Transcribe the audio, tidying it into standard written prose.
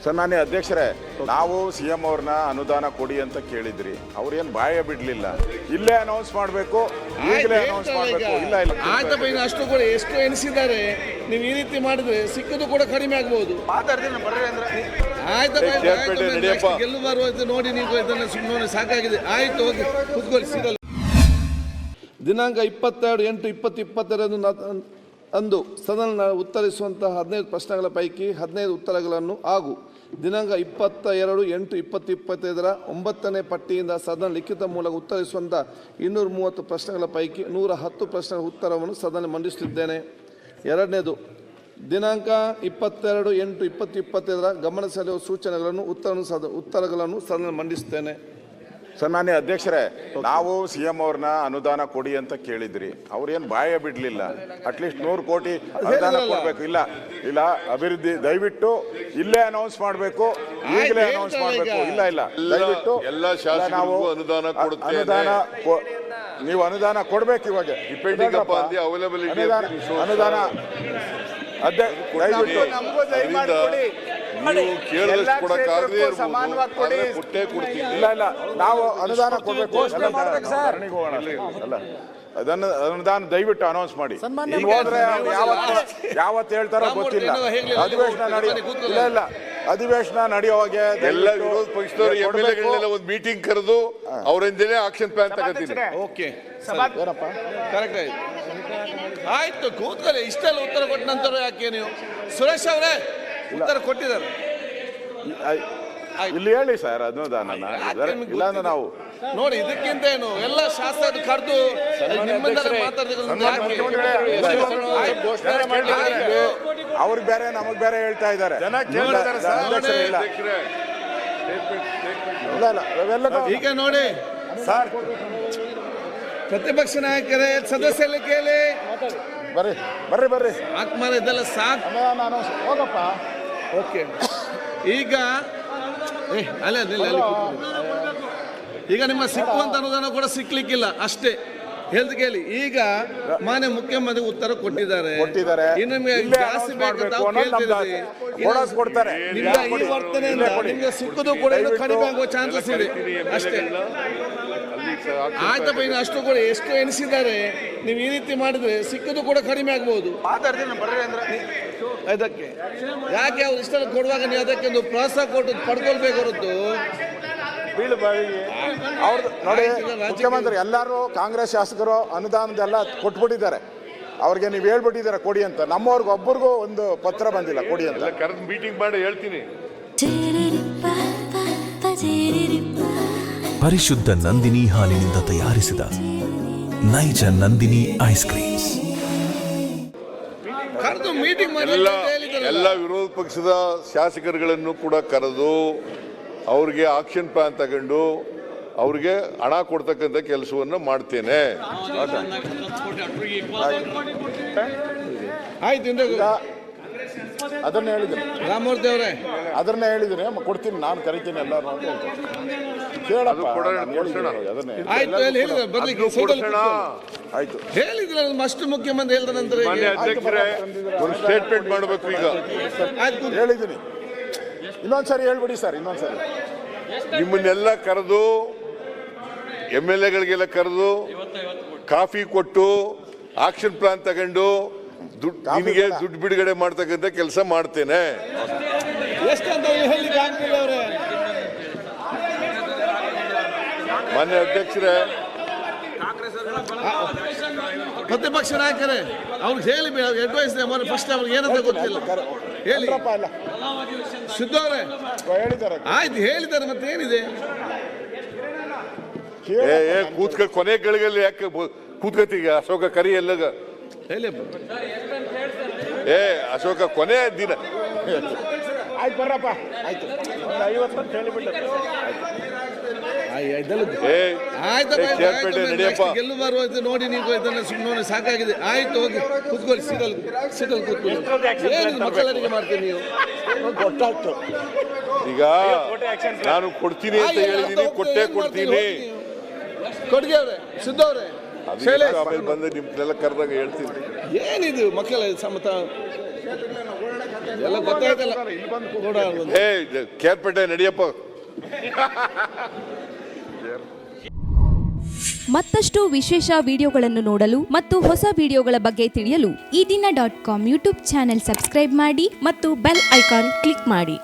ಸನ್ಮಾನ್ಯ ಅಧ್ಯಕ್ಷರೇ, ನಾವು ಸಿಎಂ ಅವ್ರನ್ನ ಅನುದಾನ ಕೊಡಿ ಅಂತ ಕೇಳಿದ್ರಿ, ಅವ್ರೇನು ಬಾಯ ಬಿಡ್ಲಿಲ್ಲ. ಇಲ್ಲೇ ಅನೌನ್ಸ್ ಮಾಡಬೇಕು, ಈಗಲೇ ಅನೌನ್ಸ್ ಮಾಡಬೇಕು. ಇಲ್ಲ ಇಲ್ಲ ಆಯ್ತಪ್ಪ, ಇನ್ನು ಅಷ್ಟು ಕೂಡ ಎಷ್ಟು ಎಣಿಸಿದ್ದಾರೆ. ನೀವು ಈ ರೀತಿ ಮಾಡಿದ್ರೆ ಸಿಕ್ಕದು ಕೂಡ ಕಡಿಮೆ ಆಗ್ಬಹುದು. ಆಯ್ತಪ್ಪ, ಗೆಲ್ಲುವ ನೋಡಿ ನೀವು ಇದನ್ನು ಸುಮ್ಮನೆ ಸಾಕಾಗಿದೆ. ಆಯ್ತು, ಹೋಗಿ ಕೂತ್ಕೊಳ್ಳಿ. ಸಿಗಲ್ಲ. ದಿನಾಂಕ 22/8/2022 ಅಂದು ಸದನ ಉತ್ತರಿಸುವಂತಹ 15 ಪ್ರಶ್ನೆಗಳ ಪೈಕಿ 15 ಉತ್ತರಗಳನ್ನು ಹಾಗೂ ದಿನಾಂಕ 22/8/2025 9ನೇ ಪಟ್ಟಿಯಿಂದ ಸದನ ಲಿಖಿತ ಮೂಲಕ ಉತ್ತರಿಸುವಂಥ 230 ಪ್ರಶ್ನೆಗಳ ಪೈಕಿ 110 ಪ್ರಶ್ನೆಗಳ ಉತ್ತರವನ್ನು ಸದನ ಮಂಡಿಸುತ್ತಿದ್ದೇನೆ. ಎರಡನೇದು, ದಿನಾಂಕ 22/8/2025 ಗಮನ ಸೆಳೆಯುವ ಸೂಚನೆಗಳನ್ನು ಉತ್ತರಗಳನ್ನು ಸದನ ಮಂಡಿಸುತ್ತೇನೆ. ಸನ್ಮಾನ್ಯ ಅಧ್ಯಕ್ಷರೇ, ನಾವು ಸಿಎಂ ಅವ್ರನ್ನ ಅನುದಾನ ಕೊಡಿ ಅಂತ ಕೇಳಿದ್ರಿ, ಅವ್ರೇನು ಬಾಯ ಬಿಡ್ಲಿಲ್ಲ. ಅಟ್ಲೀಸ್ಟ್ 100 ಕೋಟಿ ಅನುದಾನ ಕೊಡ್ಬೇಕು. ಇಲ್ಲ ಇಲ್ಲ ಅಭಿವೃದ್ಧಿ ದಯವಿಟ್ಟು ಇಲ್ಲೇ ಅನೌನ್ಸ್ ಮಾಡಬೇಕು, ಈಗಲೇ ಅನೌನ್ಸ್ ಮಾಡಬೇಕು. ಇಲ್ಲ ಇಲ್ಲ ದಯವಿಟ್ಟು ಎಲ್ಲ ಶಾಸಕರು ಅನುದಾನ ನೀವು ಅನುದಾನ ಕೊಡ್ಬೇಕು. ಇವಾಗ ಅನುದಾನ ಇಲ್ಲ ಇಲ್ಲ ನಾವು ಅನುದಾನ ಕೊಡ್ಬೇಕು. ಅದನ್ನು ಅನುದಾನ ದಯವಿಟ್ಟು ಅನೌನ್ಸ್ ಮಾಡಿ. ಹೋದ್ರೆ ಯಾವತ್ತು ಹೇಳ್ತಾರೋ ಗೊತ್ತಿಲ್ಲ. ಅಧಿವೇಶನ ಇಲ್ಲ ಇಲ್ಲ ಅಧಿವೇಶನ ನಡೆಯುವಾಗೆ ಎಲ್ಲ ವಿರೋಧ ಪಕ್ಷದವರು MLAಗಳನ್ನೆಲ್ಲ ಒಂದು ಮೀಟಿಂಗ್ ಕರೆದು ಅವರಿಂದಲೇ ಆಕ್ಷನ್ ಪ್ಲಾನ್ ತಗೋತೀನಿ. ಓಕೆ, ಕರೆಕ್ಟ್ ಆಯ್ತು. ಕೂತ್ಕೊಳ್ಳಿ. ಇಷ್ಟೆಲ್ಲ ಉತ್ತರ ಕೊಟ್ಟ ನಂತರ ಯಾಕೆ ನೀವು ಸುರೇಶ್ ಅವರೇ ಉತ್ತರ ಕೊಟ್ಟಿದ್ದಾರೆ? ಇಲ್ಲಿ ಹೇಳಿ ಸರ್ ಅನುದಾನ. ಇಲ್ಲ ಅಂದ್ರೆ ನಾವು ನೋಡಿ, ಇದಕ್ಕಿಂತ ಏನು ಎಲ್ಲ ಶಾಸಕರು ಕರೆದು ಅವ್ರಿಗೆ ಬೇರೆ ನಮಗ್ ಬೇರೆ ಹೇಳ್ತಾ ಇದ್ದಾರೆ. ಈಗ ನೋಡಿ ಸರ್, ಪ್ರತಿಪಕ್ಷ ನಾಯಕರೇ, ಸದಸ್ಯರಲ್ಲಿ ಕೇಳಿ. ಬರ್ರಿ ಬರ್ರಿ ಬರ್ರಿ ಆತ್ಮರ ಇದೆಲ್ಲ ಸಾಕು. ಹೋಗಪ್ಪ. ಓಕೆ, ಈಗ ಈಗ ನಿಮ್ಮ ಸಿಕ್ಕುವಂತ ಅನುದಾನ ಕೂಡ ಸಿಕ್ಲಿಕ್ಕಿಲ್ಲ ಅಷ್ಟೇ. ಹೆಲ್ತ್ ಕೇಳಿ. ಈಗ ಮಾನ್ಯ ಮುಖ್ಯಮಂತ್ರಿ ಉತ್ತರ ಕೊಟ್ಟಿದ್ದಾರೆ. ಇನ್ನು ನಿಮಗೆ ಜಾಸ್ತಿ ಬೇಕಂತ ಕೊಡ್ತಾರೆ. ನಿಮ್ಮ ಈ ವರ್ತನೆಯಿಂದ ನಿಮಗೆ ಸಿಕ್ಕುದು ಕೂಡ ಇನ್ನು ಕಡಿಮೆ ಆಗುವ ಚಾನ್ಸಸ್ ಇದೆ ಅಷ್ಟೇ. ಆಯ್ತಪ್ಪ, ಇನ್ನು ಅಷ್ಟು ಕೂಡ ಎಷ್ಟು ಎಣಿಸಿದ್ದಾರೆ. ನೀವು ಈ ರೀತಿ ಮಾಡಿದ್ರೆ ಸಿಕ್ಕದು ಕೂಡ ಕಡಿಮೆ ಆಗ್ಬಹುದು. ಅದಕ್ಕೆ ಯಾಕೆ ಅವ್ರು ಇಷ್ಟೆಲ್ಲ ಕೊಡುವಾಗ ನೀವು ಅದಕ್ಕೆ ಒಂದು ಪ್ರೋತ್ಸಾಹ ಕೊಟ್ಟು ಪಡ್ಕೊಳ್ಬೇಕು ಹೊರತು ಅವ್ರದ್ದು ನೋಡಿ. ಮುಖ್ಯಮಂತ್ರಿ ಎಲ್ಲರೂ ಕಾಂಗ್ರೆಸ್ ಶಾಸಕರು ಅನುದಾನದೆಲ್ಲ ಕೊಟ್ಬಿಟ್ಟಿದ್ದಾರೆ. ಅವ್ರಿಗೆ ನೀವು ಹೇಳ್ಬಿಟ್ಟಿದ್ದಾರೆ ಕೊಡಿ ಅಂತ. ನಮ್ಮವ್ರಿಗೆ ಒಬ್ಬರಿಗೂ ಒಂದು ಪತ್ರ ಬಂದಿಲ್ಲ ಕೊಡಿ ಅಂತ. ಕರೆದು ಮೀಟಿಂಗ್ ಮಾಡಿ ಹೇಳ್ತೀನಿ. ಪರಿಶುದ್ಧ ನಂದಿನಿ ಹಾಲಿನಿಂದ ತಯಾರಿಸಿದ ನೈಜ ನಂದಿನಿ ಐಸ್ ಕ್ರೀಮ್ಸ್. ಮೀಟಿಂಗ್ ಎಲ್ಲ ವಿರೋಧ ಪಕ್ಷದ ಶಾಸಕರುಗಳನ್ನು ಕೂಡ ಕರೆದು ಅವ್ರಿಗೆ ಆಕ್ಷನ್ ಪ್ಲಾನ್ ತಗೊಂಡು ಅವ್ರಿಗೆ ಹಣ ಕೊಡ್ತಕ್ಕಂಥ ಕೆಲಸವನ್ನು ಮಾಡ್ತೇನೆ. ಆಯ್ತು, ಅದನ್ನ ಹೇಳಿದ್ದೀನಿ. ರಾಮಮೂರ್ತಿ ಅವರೇ ಅದನ್ನೇ ಹೇಳಿದ್ದೀನಿ. ಕೊಡ್ತೀನಿ, ನಾನು ಕರಿತೀನಿ ಎಲ್ಲರೂ ಅಂತ ಹೇಳ್ತೀನಿ. ಕೇಳಪ್ಪ, ಆಯ್ತು ಆಯ್ತು ಹೇಳಿದ್ರೆ ಅಷ್ಟು ಮುಖ್ಯಮಂತ್ರಿ ಹೇಳಿದ ನಂತರ ಅಧ್ಯಕ್ಷರೇ ಒಂದು ಸ್ಟೇಟ್ಮೆಂಟ್ ಮಾಡಬೇಕು. ಈಗ ಹೇಳಿದ್ದೀನಿ, ಇನ್ನೊಂದ್ಸರಿ ಹೇಳ್ಬಿಡಿ ಸರ್. ಇನ್ನೊಂದ್ಸರಿ ನಿಮ್ಮನ್ನೆಲ್ಲ ಕರೆದು MLAಗಳಿಗೆಲ್ಲ ಕರೆದು ಕಾಫಿ ಕೊಟ್ಟು ಆಕ್ಷನ್ ಪ್ಲಾನ್ ತಗೊಂಡು ನಿಮಗೆ ದುಡ್ಡು ಬಿಡುಗಡೆ ಮಾಡ್ತಕ್ಕಂಥ ಕೆಲಸ ಮಾಡ್ತೇನೆ. ಮಾನ್ಯ ಅಧ್ಯಕ್ಷರೇ, ಪ್ರತಿಪಕ್ಷ ನಾಯಕರೇ ಅವ್ರಿಗೆ ಹೇಳಿ, ಅಡ್ವೈಸ್ ಫಸ್ಟ್ ಅವ್ರಿಗೆ ಏನಂತ ಗೊತ್ತಿಲ್ಲ ಹೇಳಿ. ಶುದ್ಧ ಅವರೇ ಆಯ್ತು, ಹೇಳಿದ್ದಾರೆ. ಮತ್ತೆ ಏನಿದೆ? ಕೊನೆ ಗಳಿಗೆಲ್ಲಿ ಯಾಕೆ ಕೂತ್ಕತ್ತೀಗ? ಅಶೋಕ ಕರಿ ಎಲ್ಲಗ ಹೇಳಿ. ಅಶೋಕ ಕೊನೆ ದಿನ ಆಯ್ತು ಬರ್ರಪ್ಪ. ಆಯ್ತು 50 ಅಂತ ಹೇಳಿಬಿಟ್ಟು ಗೆಲ್ಲು ಬರುವ ನೋಡಿ ನೀವು ಇದನ್ನು ಸುಮ್ಮನೆ ಸಾಕಾಗಿದೆ. ಆಯ್ತು, ಹೋಗಿ ಕೂತ್ಕೊಳ್ಳಿ. ಸಿಗಲ್ ಕೂತ್ಕೊಳ್ಳಿ. ಮಕ್ಕಳಿಗೆ ಮಾಡ್ತೀನಿ ನೀವು ಗೊತ್ತಾಗ್ತು. ಈಗ ನಾನು ಕೊಡ್ತೀನಿ ಅಂತ ಹೇಳಿದ್ದೀನಿ, ಕೊಟ್ಟೆ ಕೊಡ್ತೀನಿ. ಕೊಡ್ಗೆ ಅವ್ರೆ, ಸಿದ್ಧ ಅವ್ರೆ, ಬಂದು ನಿಮ್ಗೆಲ್ಲ ಕರೆದಾಗ ಹೇಳ್ತೀನಿ. ಏನಿದು ಮಕ್ಕಳ ಸಮತ ಎಲ್ಲ ಗೊತ್ತಾಯ್ತಲ್ಲ. ಇಲ್ಲಿ ಬಂದು ನೋಡ ಏ ಕೇರ್ಪೇಟೆ ನಡಿಯಪ್ಪ. ಮತ್ತಷ್ಟು ವಿಶೇಷ ವಿಡಿಯೋಗಳನ್ನು ನೋಡಲು ಮತ್ತು ಹೊಸ ವಿಡಿಯೋಗಳ ಬಗ್ಗೆ ತಿಳಿಯಲು ಈ ದಿನ .com ಯೂಟ್ಯೂಬ್ ಚಾನೆಲ್ ಸಬ್ಸ್ಕ್ರೈಬ್ ಮಾಡಿ ಮತ್ತು ಬೆಲ್ ಐಕಾನ್ ಕ್ಲಿಕ್ ಮಾಡಿ.